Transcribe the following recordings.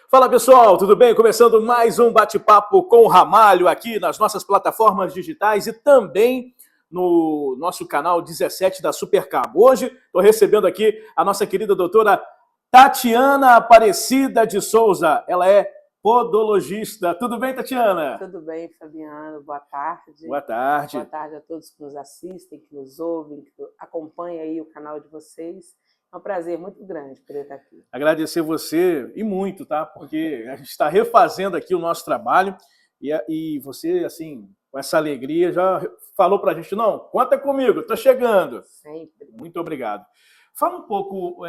Fala pessoal, tudo bem? Começando mais um bate-papo com o Ramalho aqui nas nossas plataformas digitais e também no nosso canal 17 da Supercabo. Hoje estou recebendo aqui a nossa querida doutora Tatiana Aparecida de Souza. Ela é podologista. Tudo bem, Tatiana? Tudo bem, Fabiano. Boa tarde. Boa tarde. Boa tarde a todos que nos assistem, que nos ouvem, que acompanham aí o canal de vocês. É um prazer muito grande poder estar aqui. Agradecer você e muito, tá? Porque a gente está refazendo aqui o nosso trabalho e você, assim, com essa alegria, já falou para a gente, não, conta comigo, estou chegando. Sempre. Muito obrigado. Fala um pouco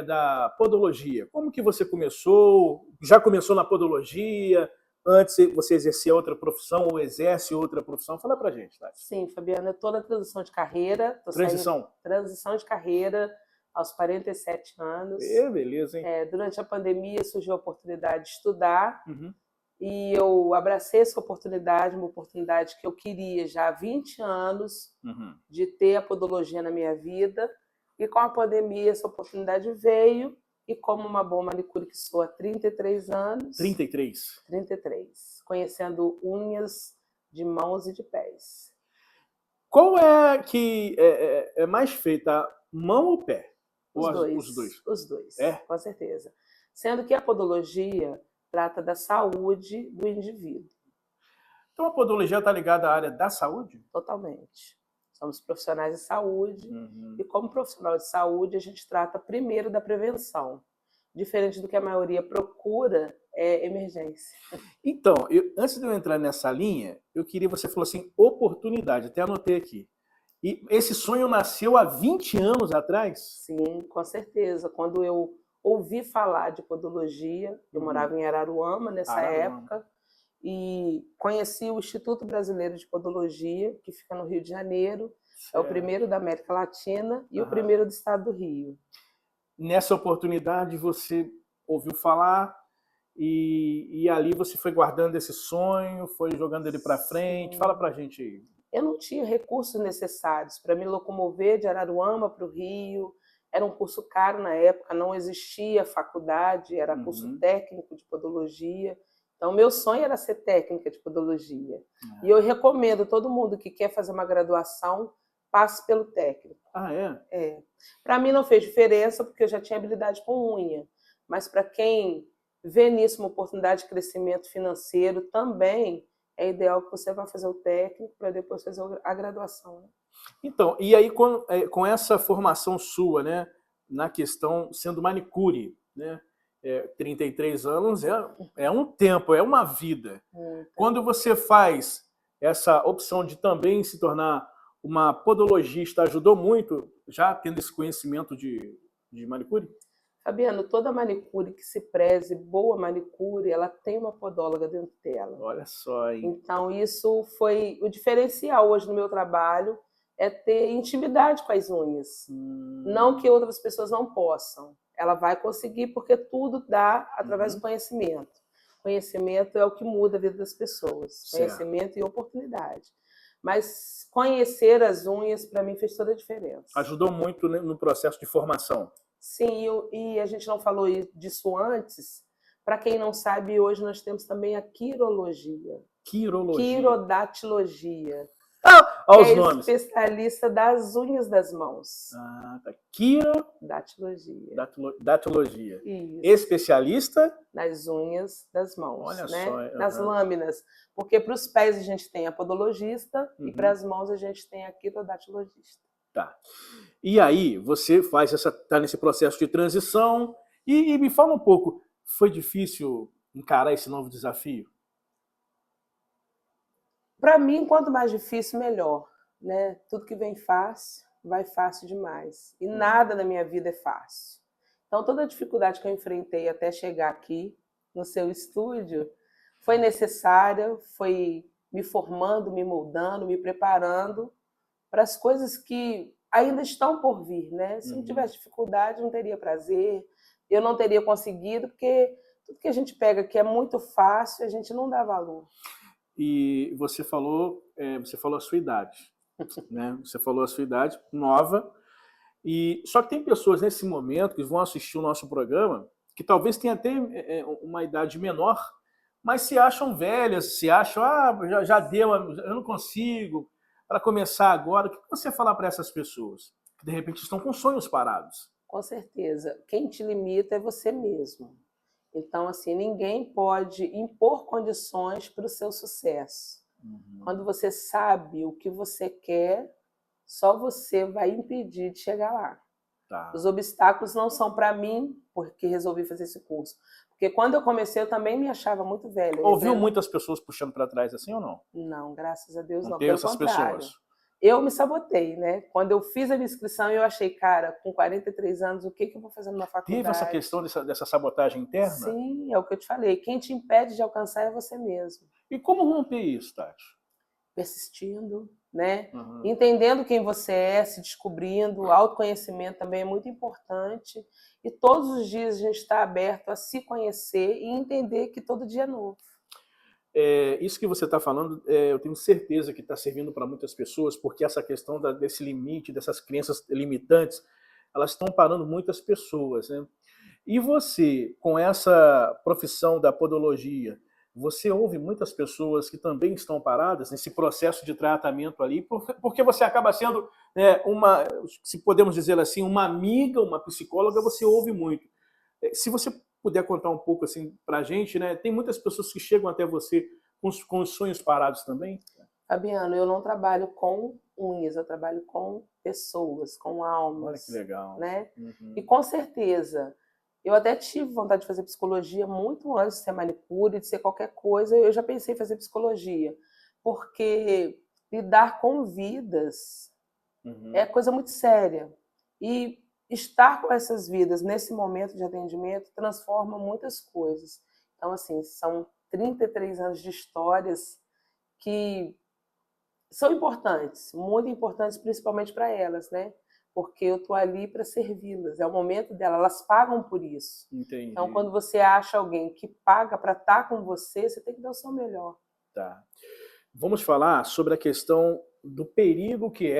da podologia. Como que você começou? Já começou na podologia? Antes você exercia outra profissão ou exerce outra profissão? Fala pra gente, Tati. Sim, Fabiano, eu estou na transição de carreira. Transição de carreira aos 47 anos. Beleza, hein? Durante a pandemia surgiu a oportunidade de estudar e eu abracei essa oportunidade, uma oportunidade que eu queria já há 20 anos de ter a podologia na minha vida. E com a pandemia essa oportunidade veio e como uma boa manicure que sou há 33 anos... 33? 33. Conhecendo unhas de mãos e de pés. Qual é que é mais feita, mão ou pé? Os dois. Os dois, com certeza. Sendo que a podologia trata da saúde do indivíduo. Então a podologia está ligada à área da saúde? Totalmente. Somos profissionais de saúde e como profissional de saúde a gente trata primeiro da prevenção. Diferente do que a maioria procura, é emergência. Então, antes de eu entrar nessa linha, eu queria, você falou assim, oportunidade, até anotei aqui. E esse sonho nasceu há 20 anos atrás? Sim, com certeza. Quando eu ouvi falar de podologia, eu morava em Araruama nessa época, e conheci o Instituto Brasileiro de Podologia, que fica no Rio de Janeiro, é o primeiro da América Latina e o primeiro do estado do Rio. Nessa oportunidade você ouviu falar e ali você foi guardando esse sonho, foi jogando ele para frente. Fala pra gente aí. Eu não tinha recursos necessários para me locomover de Araruama para o Rio. Era um curso caro na época, não existia faculdade, era curso técnico de podologia. Então, meu sonho era ser técnica de podologia. E eu recomendo a todo mundo que quer fazer uma graduação, passe pelo técnico. Ah, é? Para mim não fez diferença, porque eu já tinha habilidade com unha. Mas para quem vê nisso uma oportunidade de crescimento financeiro, também é ideal que você vá fazer o técnico para depois fazer a graduação. Né? Então, e aí com essa formação sua, né, na questão, sendo manicure, né, 33 anos é um tempo, é uma vida. Quando você faz essa opção de também se tornar uma podologista, ajudou muito, já tendo esse conhecimento de manicure? Fabiano, toda manicure que se preze, boa manicure, ela tem uma podóloga dentro dela. Olha só, hein? Então, isso foi o diferencial hoje no meu trabalho, é ter intimidade com as unhas. Não que outras pessoas não possam. Ela vai conseguir porque tudo dá através do conhecimento. Conhecimento é o que muda a vida das pessoas. Certo. Conhecimento e oportunidade. Mas conhecer as unhas, para mim, fez toda a diferença. Ajudou muito no processo de formação. Sim, e a gente não falou disso antes. Para quem não sabe, hoje nós temos também a quirologia. Quirologia. Quirodatologia. Aos nomes. Especialista das unhas das mãos. Tá. Datologia. Datologia. Isso. Especialista nas unhas das mãos. Olha né? só. Nas lâminas. Porque para os pés a gente tem a podologista e para as mãos a gente tem a quirodatologista. Tá. E aí, você tá nesse processo de transição e me fala um pouco, foi difícil encarar esse novo desafio? Para mim, quanto mais difícil, melhor. Né? Tudo que vem fácil, vai fácil demais. E nada na minha vida é fácil. Então, toda a dificuldade que eu enfrentei até chegar aqui, no seu estúdio, foi necessária, foi me formando, me moldando, me preparando para as coisas que ainda estão por vir. Né? Se não tivesse dificuldade, não teria prazer, eu não teria conseguido, porque tudo que a gente pega que é muito fácil, a gente não dá valor. E você falou a sua idade, né? Você falou a sua idade, nova, só que tem pessoas nesse momento que vão assistir o nosso programa que talvez tenha até uma idade menor, mas se acham velhas, se acham, já deu, eu não consigo, para começar agora. O que você falar para essas pessoas que de repente estão com sonhos parados? Com certeza. Quem te limita é você mesmo. Então, assim, ninguém pode impor condições para o seu sucesso. Quando você sabe o que você quer, só você vai impedir de chegar lá. Tá. Os obstáculos não são para mim, porque resolvi fazer esse curso. Porque quando eu comecei, eu também me achava muito velha. Ouviu muitas pessoas puxando para trás assim ou não? Não, graças a Deus não. Teve Pelo essas contrário. pessoas? Eu me sabotei, né? Quando eu fiz a minha inscrição, eu achei, cara, com 43 anos, o que eu vou fazer numa faculdade? Teve essa questão dessa sabotagem interna? Sim, é o que eu te falei. Quem te impede de alcançar é você mesmo. E como romper isso, Tati? Persistindo, né? Entendendo quem você é, se descobrindo. O autoconhecimento também é muito importante. E todos os dias a gente está aberto a se conhecer e entender que todo dia é novo. Isso que você está falando, eu tenho certeza que está servindo para muitas pessoas, porque essa questão desse limite, dessas crenças limitantes, elas estão parando muitas pessoas, né? E você, com essa profissão da podologia, você ouve muitas pessoas que também estão paradas nesse processo de tratamento ali, porque você acaba sendo se podemos dizer assim, uma amiga, uma psicóloga, você ouve muito. Se você puder contar um pouco assim para a gente, né? Tem muitas pessoas que chegam até você com os sonhos parados também? Fabiano, eu não trabalho com unhas, eu trabalho com pessoas, com almas. Olha que legal. Né? E com certeza, eu até tive vontade de fazer psicologia muito antes de ser manicure, de ser qualquer coisa, eu já pensei em fazer psicologia, porque lidar com vidas é coisa muito séria. E estar com essas vidas nesse momento de atendimento transforma muitas coisas. Então, assim, são 33 anos de histórias que são importantes, muito importantes, principalmente para elas, né? Porque eu estou ali para servi-las, é o momento delas, elas pagam por isso. Entendi. Então, quando você acha alguém que paga para estar com você, você tem que dar o seu melhor. Tá. Vamos falar sobre a questão do perigo que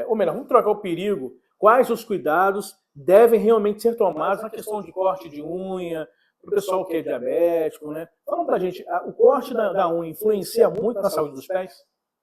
ou melhor, vamos trocar o perigo. Quais os cuidados devem realmente ser tomados na questão de corte de unha, para o pessoal que é diabético, né? Fala pra gente, o corte da unha influencia muito na saúde dos pés?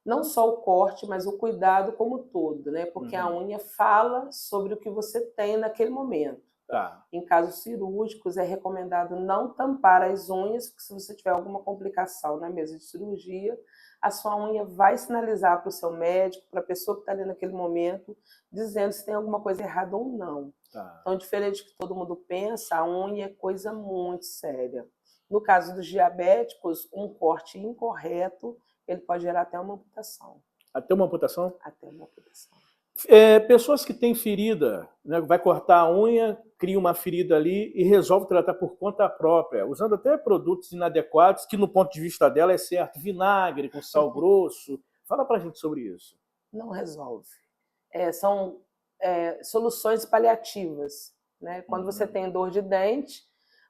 Não só o corte, mas o cuidado como um todo, né? Porque a unha fala sobre o que você tem naquele momento. Tá. Em casos cirúrgicos, é recomendado não tampar as unhas, porque se você tiver alguma complicação na mesa de cirurgia, a sua unha vai sinalizar para o seu médico, para a pessoa que está ali naquele momento, dizendo se tem alguma coisa errada ou não. Tá. Então, diferente do que todo mundo pensa, a unha é coisa muito séria. No caso dos diabéticos, um corte incorreto, ele pode gerar até uma amputação. Até uma amputação? Até uma amputação. Pessoas que têm ferida, né, vai cortar a unha, cria uma ferida ali e resolve tratar por conta própria, usando até produtos inadequados, que no ponto de vista dela é certo, vinagre com sal grosso. Fala pra gente sobre isso. Não resolve. São soluções paliativas, né? Quando você tem dor de dente,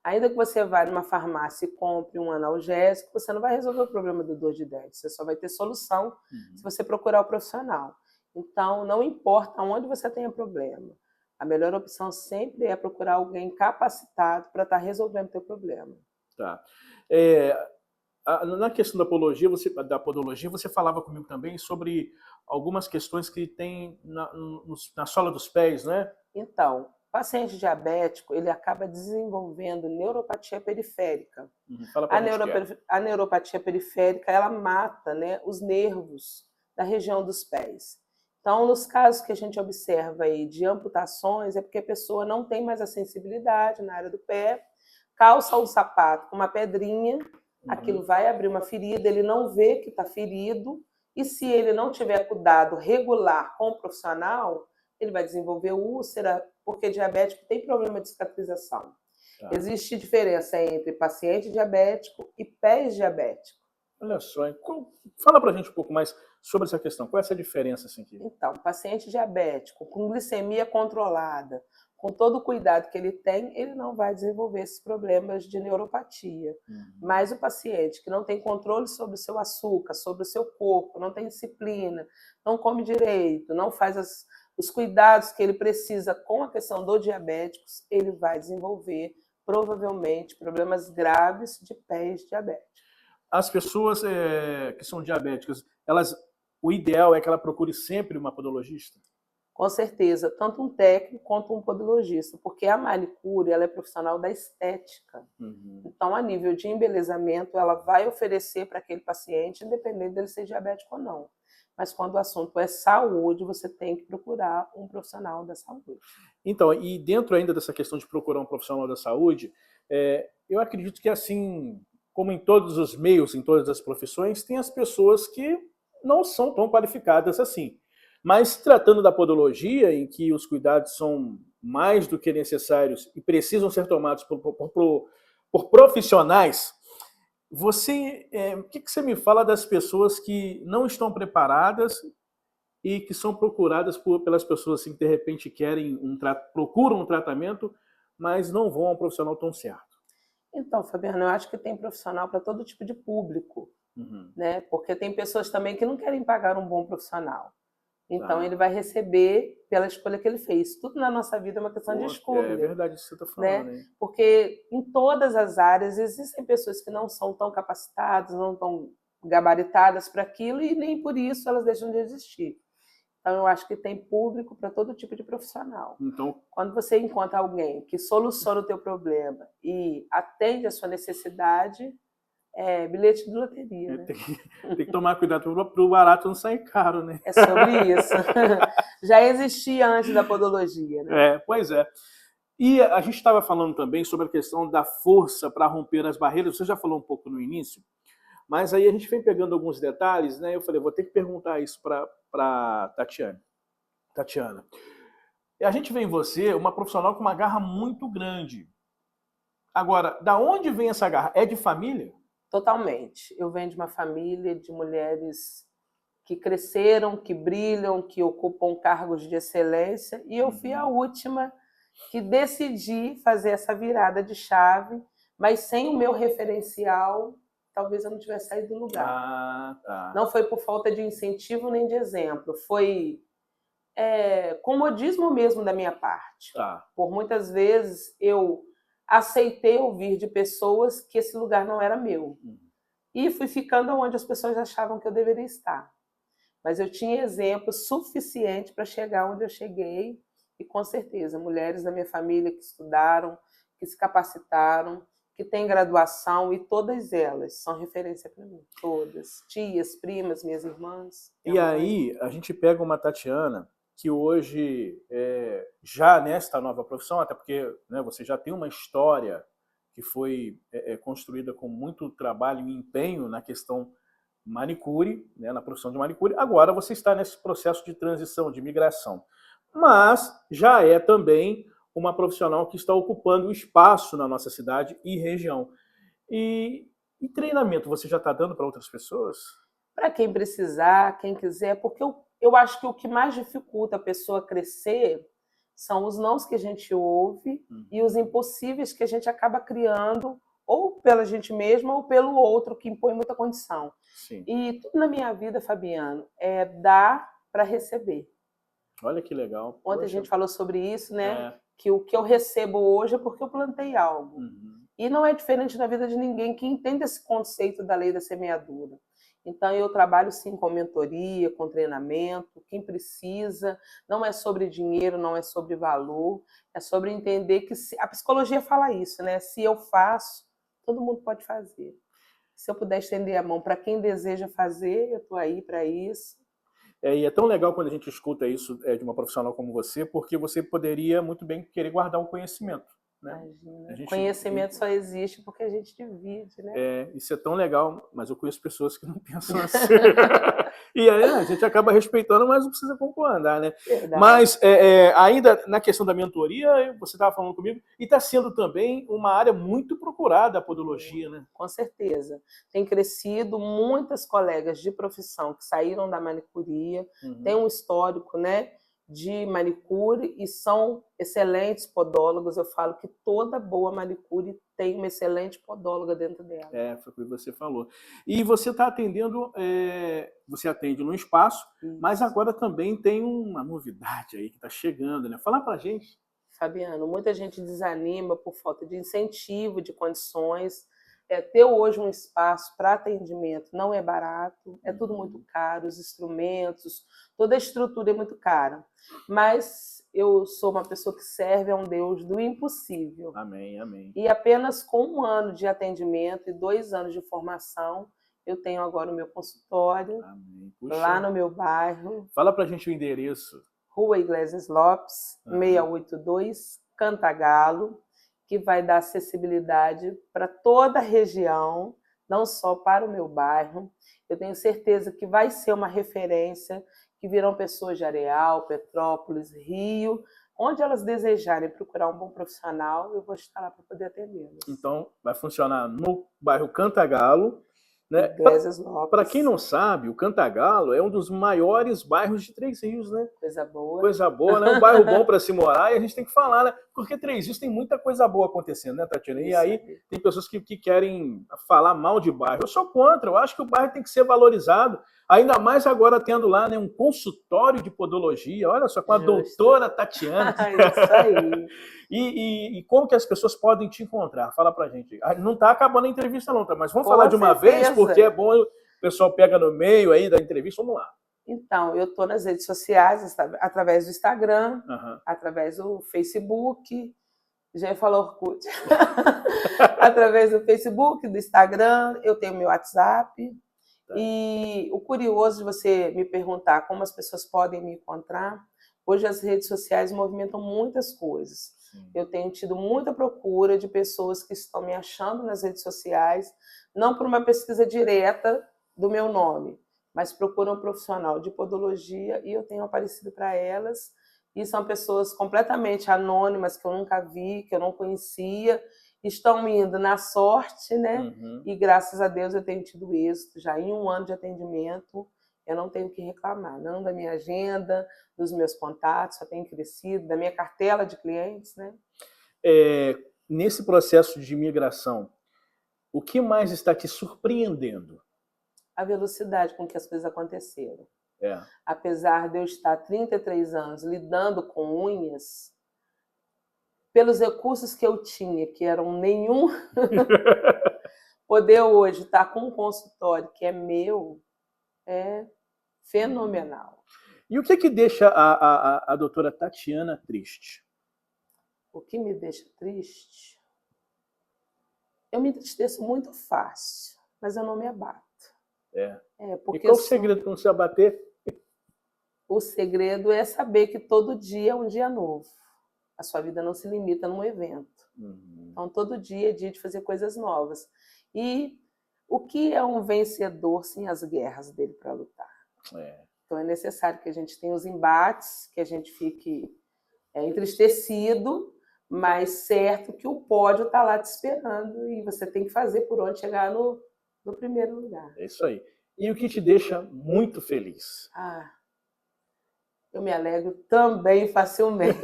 ainda que você vá numa farmácia e compre um analgésico, você não vai resolver o problema da dor de dente, você só vai ter solução se você procurar o profissional. Então, não importa onde você tenha problema, a melhor opção sempre é procurar alguém capacitado para estar resolvendo o teu problema. Tá. Na questão da podologia, você falava comigo também sobre algumas questões que tem na sola dos pés, né? Então, o paciente diabético, ele acaba desenvolvendo neuropatia periférica. Fala pra gente A neuropatia periférica, ela mata, né, os nervos da região dos pés. Então, nos casos que a gente observa aí de amputações, é porque a pessoa não tem mais a sensibilidade na área do pé, calça um sapato com uma pedrinha, aquilo vai abrir uma ferida, ele não vê que está ferido, e se ele não tiver cuidado regular com o profissional, ele vai desenvolver úlcera, porque diabético tem problema de cicatrização. Tá. Existe diferença entre paciente diabético e pés diabético. Olha só, então, fala pra gente um pouco mais sobre essa questão. Qual é essa diferença? Assim, aqui? Então, paciente diabético com glicemia controlada, com todo o cuidado que ele tem, ele não vai desenvolver esses problemas de neuropatia. Mas o paciente que não tem controle sobre o seu açúcar, sobre o seu corpo, não tem disciplina, não come direito, não faz os cuidados que ele precisa com a questão do diabéticos, ele vai desenvolver provavelmente problemas graves de pés diabéticos. As pessoas que são diabéticas, o ideal é que ela procure sempre uma podologista? Com certeza, tanto um técnico quanto um podologista, porque a manicure ela é profissional da estética. Uhum. Então, a nível de embelezamento, ela vai oferecer para aquele paciente, independente dele ser diabético ou não. Mas quando o assunto é saúde, você tem que procurar um profissional da saúde. Então, e dentro ainda dessa questão de procurar um profissional da saúde, eu acredito que assim, como em todos os meios, em todas as profissões, tem as pessoas que não são tão qualificadas assim. Mas tratando da podologia, em que os cuidados são mais do que necessários e precisam ser tomados por profissionais, o que você me fala das pessoas que não estão preparadas e que são procuradas pelas pessoas assim, que de repente procuram um tratamento, mas não vão a um profissional tão certo? Então, Fabiano, eu acho que tem profissional para todo tipo de público, Uhum. né? Porque tem pessoas também que não querem pagar um bom profissional. Então, ele Tá. vai receber pela escolha que ele fez. Tudo na nossa vida é uma questão de Pô, é escolha, verdade isso que você está né? falando, hein? Porque em todas as áreas existem pessoas que não são tão capacitadas, não tão gabaritadas para aquilo e nem por isso elas deixam de existir. Então, eu acho que tem público para todo tipo de profissional. Então, Quando você encontra alguém que soluciona o teu problema e atende a sua necessidade, é bilhete de loteria, né? tem que tomar cuidado para o barato não sair caro, né? É sobre isso. Já existia antes da podologia, né? Pois é. E a gente estava falando também sobre a questão da força para romper as barreiras. Você já falou um pouco no início, mas aí a gente vem pegando alguns detalhes, né? Eu falei, vou ter que perguntar isso para Tatiana. E a gente vê em você uma profissional com uma garra muito grande. Agora, da onde vem essa garra? É de família? Totalmente. Eu venho de uma família de mulheres que cresceram, que brilham, que ocupam cargos de excelência, e eu fui a última que decidi fazer essa virada de chave, mas sem o meu referencial, talvez eu não tivesse saído do lugar. Ah, tá. Não foi por falta de incentivo nem de exemplo, foi comodismo mesmo da minha parte. Tá. Por muitas vezes eu aceitei ouvir de pessoas que esse lugar não era meu. E fui ficando onde as pessoas achavam que eu deveria estar. Mas eu tinha exemplo suficiente para chegar onde eu cheguei, e com certeza, mulheres da minha família que estudaram, que se capacitaram, que têm graduação, e todas elas são referência para mim. Todas. Tias, primas, minhas irmãs. E aí, a gente pega uma Tatiana que hoje, já nesta nova profissão, até porque, né, você já tem uma história que foi construída com muito trabalho e empenho na questão manicure, né, na profissão de manicure, agora você está nesse processo de transição, de migração. Mas já é também uma profissional que está ocupando o espaço na nossa cidade e região. E treinamento você já está dando para outras pessoas? Para quem precisar, quem quiser, porque eu acho que o que mais dificulta a pessoa crescer são os nãos que a gente ouve e os impossíveis que a gente acaba criando, ou pela gente mesma ou pelo outro, que impõe muita condição. Sim. E tudo na minha vida, Fabiano, é dar para receber. Olha que legal. Ontem a gente falou sobre isso, né? Que o que eu recebo hoje é porque eu plantei algo. E não é diferente na vida de ninguém que entende esse conceito da lei da semeadura. Então, eu trabalho sim com mentoria, com treinamento, quem precisa. Não é sobre dinheiro, não é sobre valor, é sobre entender que a psicologia fala isso, né? Se eu faço, todo mundo pode fazer. Se eu puder estender a mão para quem deseja fazer, eu estou aí para isso. E é tão legal quando a gente escuta isso de uma profissional como você, porque você poderia muito bem querer guardar o conhecimento. Né? Imagina. Conhecimento só existe porque a gente divide, né? Isso é tão legal, mas eu conheço pessoas que não pensam assim. E aí a gente acaba respeitando, mas não precisa concordar, né? Verdade. Mas ainda na questão da mentoria, você estava falando comigo, e está sendo também uma área muito procurada a podologia, né? Com certeza. Tem crescido muitas colegas de profissão que saíram da manicuria, tem um histórico, né, de manicure e são excelentes podólogos. Eu falo que toda boa manicure tem uma excelente podóloga dentro dela. Foi o que você falou. E você está atendendo, você atende num espaço, mas agora também tem uma novidade aí que está chegando, né? Fala pra gente. Fabiano, muita gente desanima por falta de incentivo, de condições. Ter hoje um espaço para atendimento não é barato, é tudo muito caro, os instrumentos, toda a estrutura é muito cara. Mas eu sou uma pessoa que serve a um Deus do impossível. Amém, amém. E apenas com 1 ano de atendimento e 2 anos de formação, eu tenho agora o meu consultório, Amém. lá no meu bairro. Fala pra gente o endereço. Rua Iglesias Lopes, 682, Cantagalo, que vai dar acessibilidade para toda a região, não só para o meu bairro. Eu tenho certeza que vai ser uma referência, que virão pessoas de Areal, Petrópolis, Rio, onde elas desejarem procurar um bom profissional, eu vou estar lá para poder atendê-los. Então, vai funcionar no bairro Cantagalo, né? Iglesias Lopes. Para quem não sabe, o Cantagalo é um dos maiores bairros de Três Rios, né? Coisa boa. Coisa boa, né? Um bairro bom para se morar, e a gente tem que falar, né? Porque Três Rios tem muita coisa boa acontecendo, né, Tatiana? E aí tem pessoas que querem falar mal de bairro. Eu sou contra, eu acho que o bairro tem que ser valorizado, ainda mais agora tendo lá, né, um consultório de podologia, olha só, com a doutora Tatiana. Isso aí. E como que as pessoas podem te encontrar? Fala pra gente. Não tá acabando a entrevista não, tá? Mas vamos falar de uma vez, porque é bom, o pessoal pega no meio aí da entrevista. Vamos lá. Então, eu estou nas redes sociais, através do Instagram, através do Facebook, já falou Orkut, através do Facebook, do Instagram, eu tenho meu WhatsApp. E o curioso de você me perguntar como as pessoas podem me encontrar, hoje as redes sociais movimentam muitas coisas. Eu tenho tido muita procura de pessoas que estão me achando nas redes sociais, não por uma pesquisa direta do meu nome, mas procuram um profissional de podologia e eu tenho aparecido para elas. E são pessoas completamente anônimas que eu nunca vi, que eu não conhecia, estão indo na sorte, né? E graças a Deus eu tenho tido êxito. Já em 1 ano de atendimento, eu não tenho que reclamar, não da minha agenda, dos meus contatos, só tem crescido, da minha cartela de clientes, né? Nesse processo de migração, o que mais está te surpreendendo? A velocidade com que as coisas aconteceram. Apesar de eu estar 33 anos lidando com unhas, pelos recursos que eu tinha, que eram nenhum, poder hoje estar com um consultório que é meu, é fenomenal. E o que deixa a doutora Tatiana triste? O que me deixa triste? Eu me entristeço muito fácil, mas eu não me abato. Porque e qual o segredo para não se abater? O segredo é saber que todo dia é um dia novo. A sua vida não se limita num evento. Então, todo dia é dia de fazer coisas novas. E o que é um vencedor sem as guerras dele para lutar? Então, é necessário que a gente tenha os embates, que a gente fique entristecido, mas certo que o pódio está lá te esperando e você tem que fazer por onde chegar no primeiro lugar. É isso aí. E o que te deixa muito feliz? Eu me alegro também facilmente.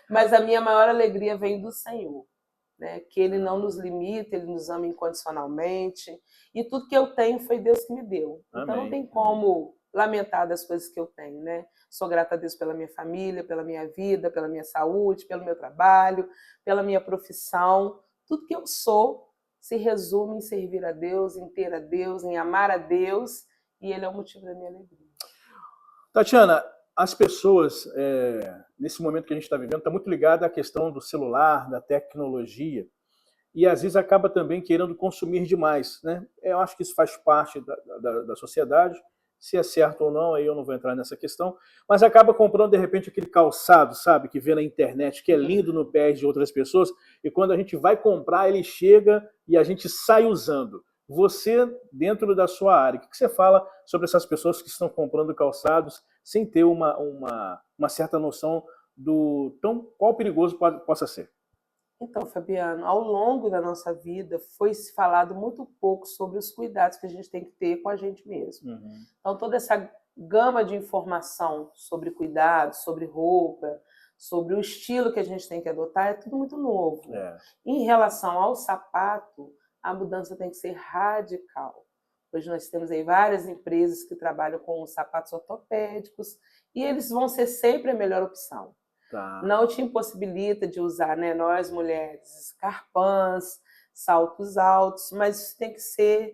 Mas a minha maior alegria vem do Senhor, né? Que Ele não nos limita, Ele nos ama incondicionalmente. E tudo que eu tenho foi Deus que me deu. Então não tem como lamentar das coisas que eu tenho, né? Sou grata a Deus pela minha família, pela minha vida, pela minha saúde, pelo meu trabalho, pela minha profissão. Tudo que eu sou se resume em servir a Deus, em ter a Deus, em amar a Deus. E Ele é o motivo da minha alegria. Tatiana, as pessoas, nesse momento que a gente está vivendo, está muito ligada à questão do celular, da tecnologia, e às vezes acaba também querendo consumir demais, né? Eu acho que isso faz parte da sociedade, se é certo ou não, aí eu não vou entrar nessa questão, mas acaba comprando, de repente, aquele calçado, sabe, que vê na internet, que é lindo no pé de outras pessoas, e quando a gente vai comprar, ele chega e a gente sai usando. Você, dentro da sua área, o que você fala sobre essas pessoas que estão comprando calçados sem ter uma certa noção do qual perigoso possa ser? Então, Fabiano, ao longo da nossa vida foi se falado muito pouco sobre os cuidados que a gente tem que ter com a gente mesmo. Então, toda essa gama de informação sobre cuidados, sobre roupa, sobre o estilo que a gente tem que adotar, é tudo muito novo. Em relação ao sapato, a mudança tem que ser radical. Hoje nós temos aí várias empresas que trabalham com sapatos ortopédicos e eles vão ser sempre a melhor opção. Tá. Não te impossibilita de usar, né, nós mulheres, escarpins, saltos altos, mas isso tem que ser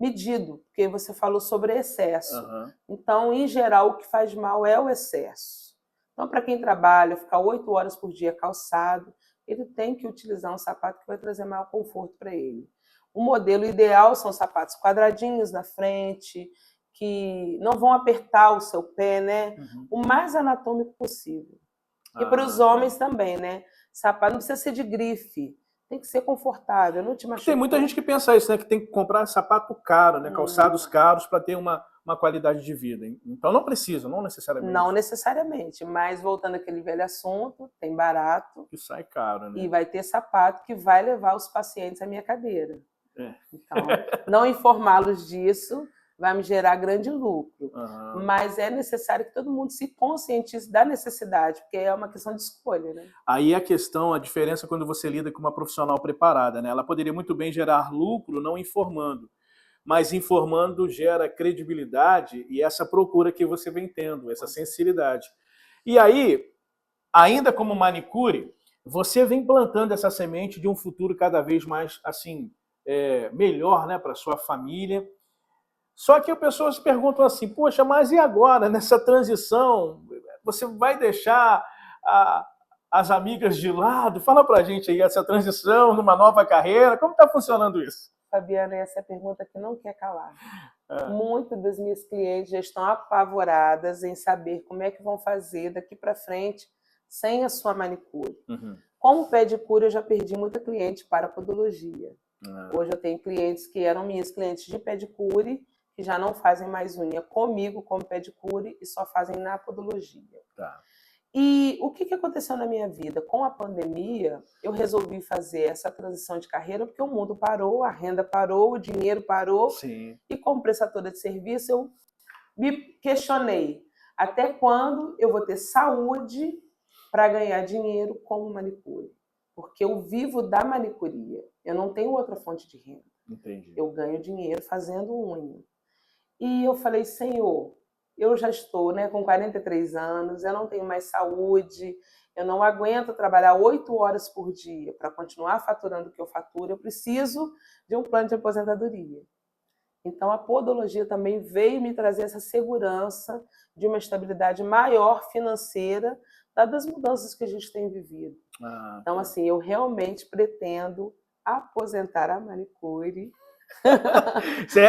medido, porque você falou sobre excesso. Uhum. Então, em geral, o que faz mal é o excesso. Então, para quem trabalha, ficar 8 horas por dia calçado, ele tem que utilizar um sapato que vai trazer maior conforto para ele. O modelo ideal são sapatos quadradinhos na frente, que não vão apertar o seu pé, né? Uhum. O mais anatômico possível. E para os homens tá. também, né? Sapato não precisa ser de grife, tem que ser confortável, não te machucar. Tem muita gente que pensa isso, né? Que tem que comprar sapato caro, né? Calçados caros para ter uma qualidade de vida. Então não precisa, não necessariamente. Não necessariamente, mas voltando àquele velho assunto, tem barato. Que sai caro, né? E vai ter sapato que vai levar os pacientes à minha cadeira. É. Então, não informá-los disso vai me gerar grande lucro. Uhum. Mas é necessário que todo mundo se conscientize da necessidade, porque é uma questão de escolha, né? Aí a questão, a diferença quando você lida com uma profissional preparada, né? Ela poderia muito bem gerar lucro não informando, mas informando gera credibilidade e essa procura que você vem tendo, essa sensibilidade. E aí, ainda como manicure, você vem plantando essa semente de um futuro cada vez mais assim melhor, né, para sua família. Só que as pessoas perguntam assim, poxa, mas e agora, nessa transição? Você vai deixar as amigas de lado? Fala pra gente aí, essa transição numa nova carreira, como está funcionando isso? Fabiana, essa é a pergunta que não quer calar. Muitas das minhas clientes já estão apavoradas em saber como é que vão fazer daqui para frente sem a sua manicure. Uhum. Como pedicure, eu já perdi muita cliente para podologia. Hoje eu tenho clientes que eram minhas clientes de pedicure, que já não fazem mais unha comigo como pedicure e só fazem na podologia. Tá. E o que aconteceu na minha vida? Com a pandemia, eu resolvi fazer essa transição de carreira porque o mundo parou, a renda parou, o dinheiro parou. Sim. E como prestadora de serviço, eu me questionei até quando eu vou ter saúde para ganhar dinheiro como manicure. Porque eu vivo da manicuria, eu não tenho outra fonte de renda. Entendi. Eu ganho dinheiro fazendo unha. E eu falei, Senhor, eu já estou, né, com 43 anos, eu não tenho mais saúde, eu não aguento trabalhar 8 horas por dia para continuar faturando o que eu faturo, eu preciso de um plano de aposentadoria. Então, a podologia também veio me trazer essa segurança de uma estabilidade maior financeira, dadas as mudanças que a gente tem vivido. Então, assim, eu realmente pretendo aposentar a manicure.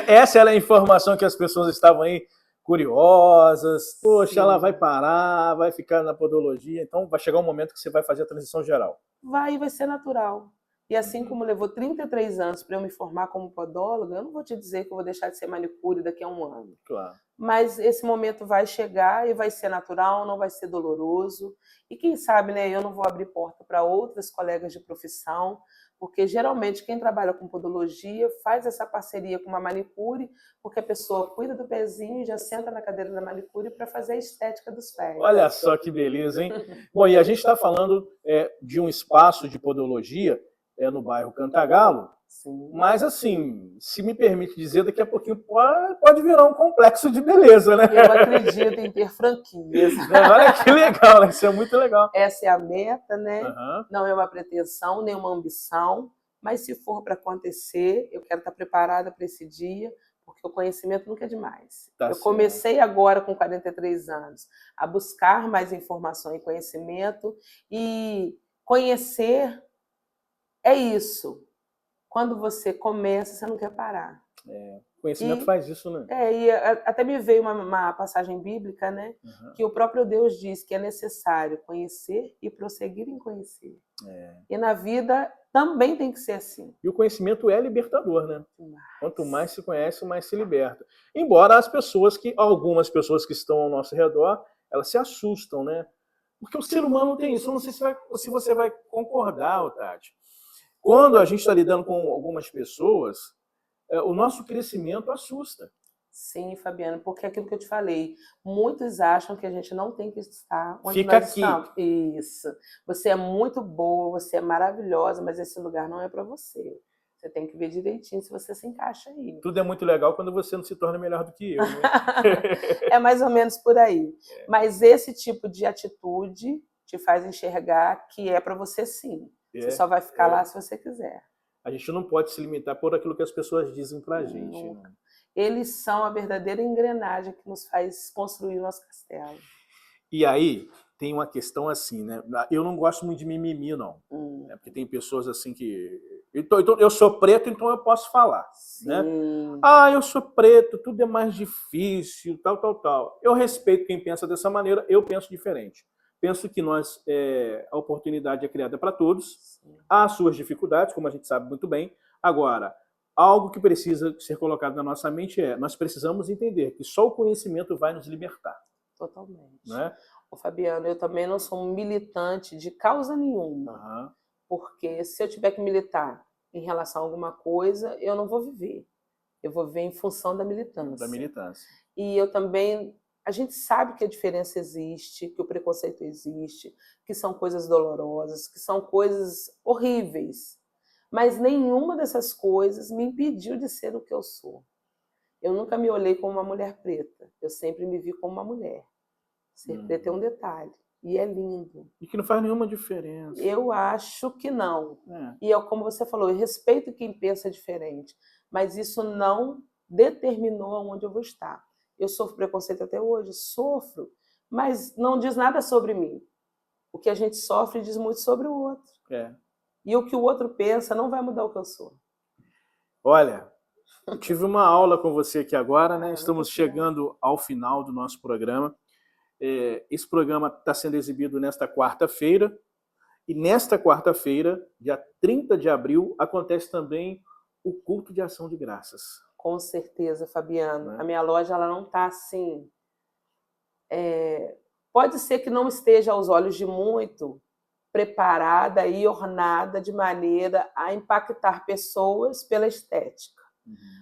Essa era a informação que as pessoas estavam aí curiosas. Poxa, Sim. Ela vai parar, vai ficar na podologia. Então, vai chegar um momento que você vai fazer a transição geral. Vai ser natural. E assim como levou 33 anos para eu me formar como podóloga, eu não vou te dizer que eu vou deixar de ser manicure daqui a um ano. Claro. Mas esse momento vai chegar e vai ser natural, não vai ser doloroso. E quem sabe, né, eu não vou abrir porta para outras colegas de profissão, porque geralmente quem trabalha com podologia faz essa parceria com uma manicure, porque a pessoa cuida do pezinho e já senta na cadeira da manicure para fazer a estética dos pés. Olha só que beleza, hein? Bom, e a gente está falando de um espaço de podologia no bairro Cantagalo. Sim. Mas, assim, se me permite dizer, daqui a pouquinho pode virar um complexo de beleza, né? Eu acredito em ter franquias. Olha que legal, né? Isso é muito legal. Essa é a meta, né? Uhum. Não é uma pretensão, nem uma ambição, mas se for para acontecer, eu quero estar preparada para esse dia, porque o conhecimento nunca é demais. Tá eu certo. Comecei agora com 43 anos a buscar mais informação e conhecimento, e conhecer é isso. Quando você começa, você não quer parar. O conhecimento faz isso, né? E até me veio uma passagem bíblica, né? Uhum. Que o próprio Deus diz que é necessário conhecer e prosseguir em conhecer. E na vida também tem que ser assim. E o conhecimento é libertador, né? Quanto mais se conhece, mais se liberta. Embora algumas pessoas que estão ao nosso redor, elas se assustam, né? Porque o ser humano tem isso. Eu não sei se você vai concordar, Tati. Quando a gente está lidando com algumas pessoas, o nosso crescimento assusta. Sim, Fabiana, porque é aquilo que eu te falei, muitos acham que a gente não tem que estar onde Fica nós aqui. estamos. Isso. Você é muito boa, você é maravilhosa, mas esse lugar não é para você. Você tem que ver direitinho se você se encaixa aí. Tudo é muito legal quando você não se torna melhor do que eu, né? É mais ou menos por aí. Mas esse tipo de atitude te faz enxergar que é para você sim. Você só vai ficar lá se você quiser. A gente não pode se limitar por aquilo que as pessoas dizem pra gente. Nunca. Eles são a verdadeira engrenagem que nos faz construir o nosso castelo. E aí, tem uma questão assim, né? Eu não gosto muito de mimimi, não. Né? Porque tem pessoas assim que... Então, eu sou preto, então eu posso falar. Né? Ah, eu sou preto, tudo é mais difícil, tal, tal, tal. Eu respeito quem pensa dessa maneira, eu penso diferente. Penso que a oportunidade é criada para todos. Sim. Há suas dificuldades, como a gente sabe muito bem. Agora, algo que precisa ser colocado na nossa mente nós precisamos entender que só o conhecimento vai nos libertar. Totalmente. Né? Ô, Fabiano, eu também não sou um militante de causa nenhuma. Porque se eu tiver que militar em relação a alguma coisa, eu não vou viver. Eu vou viver em função da militância. Da militância. E eu também... A gente sabe que a diferença existe, que o preconceito existe, que são coisas dolorosas, que são coisas horríveis. Mas nenhuma dessas coisas me impediu de ser o que eu sou. Eu nunca me olhei como uma mulher preta. Eu sempre me vi como uma mulher. Ser preta é um detalhe. E é lindo. E que não faz nenhuma diferença. Eu acho que não. E como você falou, eu respeito quem pensa diferente. Mas isso não determinou aonde eu vou estar. Eu sofro preconceito até hoje, sofro, mas não diz nada sobre mim. O que a gente sofre diz muito sobre o outro. E o que o outro pensa não vai mudar o que eu sou. Olha, eu tive uma aula com você aqui agora, né? Estamos chegando ao final do nosso programa. Esse programa está sendo exibido nesta quarta-feira. E nesta quarta-feira, dia 30 de abril, acontece também o culto de ação de graças. Com certeza, Fabiano. A minha loja ela não está assim... Pode ser que não esteja aos olhos de muito preparada e ornada de maneira a impactar pessoas pela estética.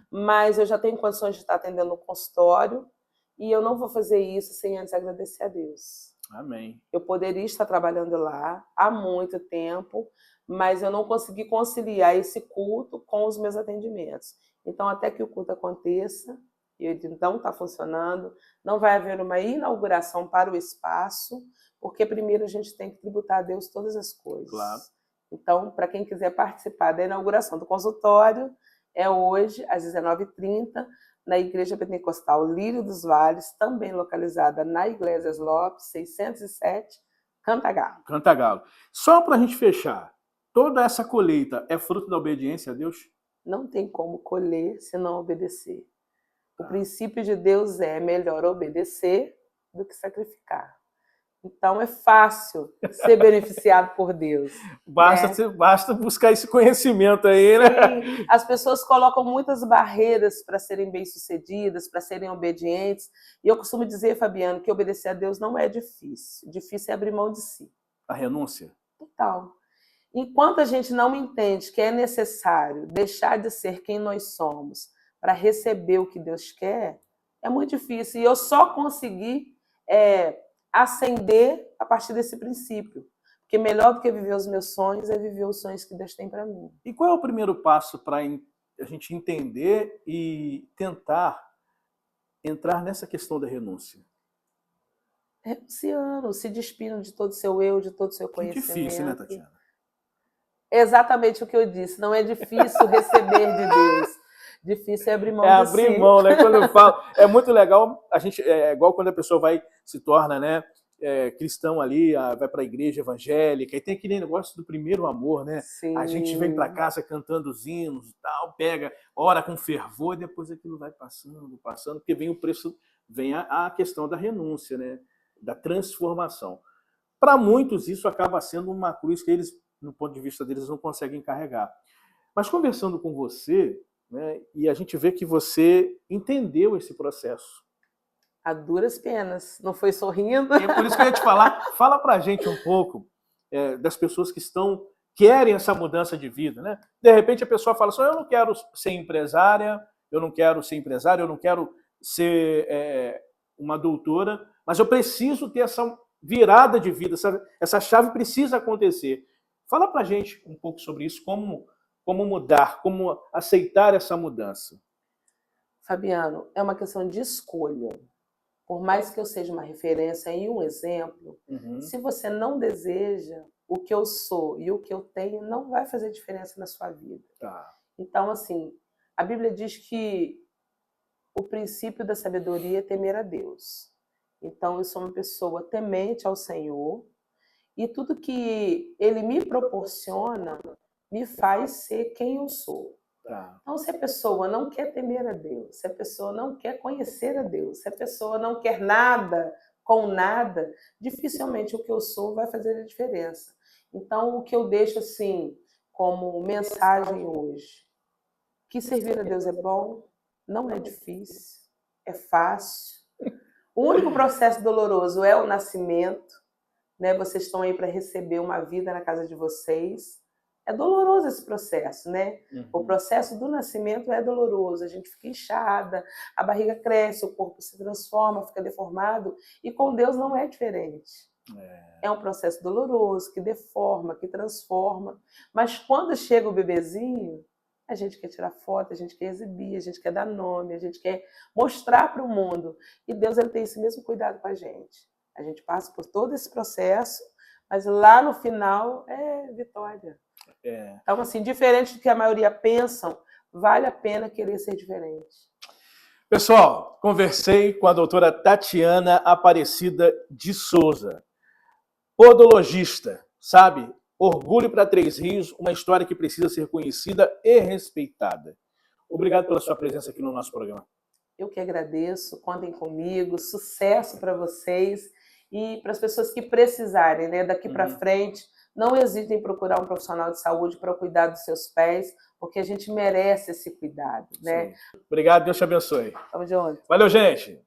Mas eu já tenho condições de estar atendendo no consultório e eu não vou fazer isso sem antes agradecer a Deus. Amém. Eu poderia estar trabalhando lá há muito tempo, mas eu não consegui conciliar esse culto com os meus atendimentos. Então, até que o culto aconteça, ele não está funcionando, não vai haver uma inauguração para o espaço, porque primeiro a gente tem que tributar a Deus todas as coisas. Claro. Então, para quem quiser participar da inauguração do consultório, é hoje, às 19h30, na Igreja Pentecostal Lírio dos Vales, também localizada na Iglesias Lopes, 607, Cantagalo. Cantagalo. Só para a gente fechar, toda essa colheita é fruto da obediência a Deus? Não tem como colher se não obedecer. O princípio de Deus é melhor obedecer do que sacrificar. Então é fácil ser beneficiado por Deus. Basta buscar esse conhecimento aí, né? Sim, as pessoas colocam muitas barreiras para serem bem-sucedidas, para serem obedientes. E eu costumo dizer, Fabiano, que obedecer a Deus não é difícil. Difícil é abrir mão de si. A renúncia? Total. Enquanto a gente não entende que é necessário deixar de ser quem nós somos para receber o que Deus quer, é muito difícil. E eu só consegui ascender a partir desse princípio. Porque melhor do que viver os meus sonhos é viver os sonhos que Deus tem para mim. E qual é o primeiro passo para a gente entender e tentar entrar nessa questão da renúncia? Renunciando, se despindo de todo o seu eu, de todo o seu conhecimento. Que difícil, né, Tatiana? É exatamente o que eu disse. Não é difícil receber de Deus. Difícil é abrir mão de si. É abrir mão, né? Quando eu falo, é muito legal, a gente, igual quando a pessoa se torna, né, cristão ali, vai para a igreja evangélica, e tem aquele negócio do primeiro amor, né? Sim. A gente vem para casa cantando os hinos e tal, pega, ora com fervor, e depois aquilo vai passando, porque vem o preço, vem a questão da renúncia, né? Da transformação. Para muitos, isso acaba sendo uma cruz que eles, no ponto de vista deles, não conseguem carregar. Mas conversando com você, né, e a gente vê que você entendeu esse processo. A duras penas, não foi sorrindo. E é por isso que eu ia te falar, fala pra gente um pouco das pessoas que querem essa mudança de vida, né? De repente a pessoa fala assim, eu não quero ser empresária, eu não quero ser uma doutora, mas eu preciso ter essa virada de vida, essa chave precisa acontecer. Fala pra gente um pouco sobre isso, como mudar, como aceitar essa mudança. Fabiano, é uma questão de escolha. Por mais que eu seja uma referência e um exemplo, se você não deseja, o que eu sou e o que eu tenho não vai fazer diferença na sua vida. Tá. Então, assim, a Bíblia diz que o princípio da sabedoria é temer a Deus. Então, eu sou uma pessoa temente ao Senhor e tudo que Ele me proporciona me faz ser quem eu sou. Tá. Então, se a pessoa não quer temer a Deus, se a pessoa não quer conhecer a Deus, se a pessoa não quer nada com nada, dificilmente o que eu sou vai fazer a diferença. Então, o que eu deixo assim como mensagem hoje, que servir a Deus é bom, não é difícil, é fácil. O único processo doloroso é o nascimento, né? Vocês estão aí para receber uma vida na casa de vocês. É doloroso esse processo, né? O processo do nascimento é doloroso, a gente fica inchada, a barriga cresce, o corpo se transforma, fica deformado, e com Deus não é diferente. É um processo doloroso, que deforma, que transforma, mas quando chega o bebezinho, a gente quer tirar foto, a gente quer exibir, a gente quer dar nome, a gente quer mostrar para o mundo, e Deus ele tem esse mesmo cuidado com a gente. A gente passa por todo esse processo, mas lá no final é vitória. Então, assim, diferente do que a maioria pensam, vale a pena querer ser diferente. Pessoal, conversei com a doutora Tatiana Aparecida de Souza, podologista, sabe? Orgulho para Três Rios, uma história que precisa ser conhecida e respeitada. Obrigado pela sua presença aqui no nosso programa. Eu que agradeço, contem comigo, sucesso para vocês e para as pessoas que precisarem, né? Daqui para frente, não hesitem em procurar um profissional de saúde para cuidar dos seus pés, porque a gente merece esse cuidado, né? Sim. Obrigado, Deus te abençoe. Tamo junto. Valeu, gente!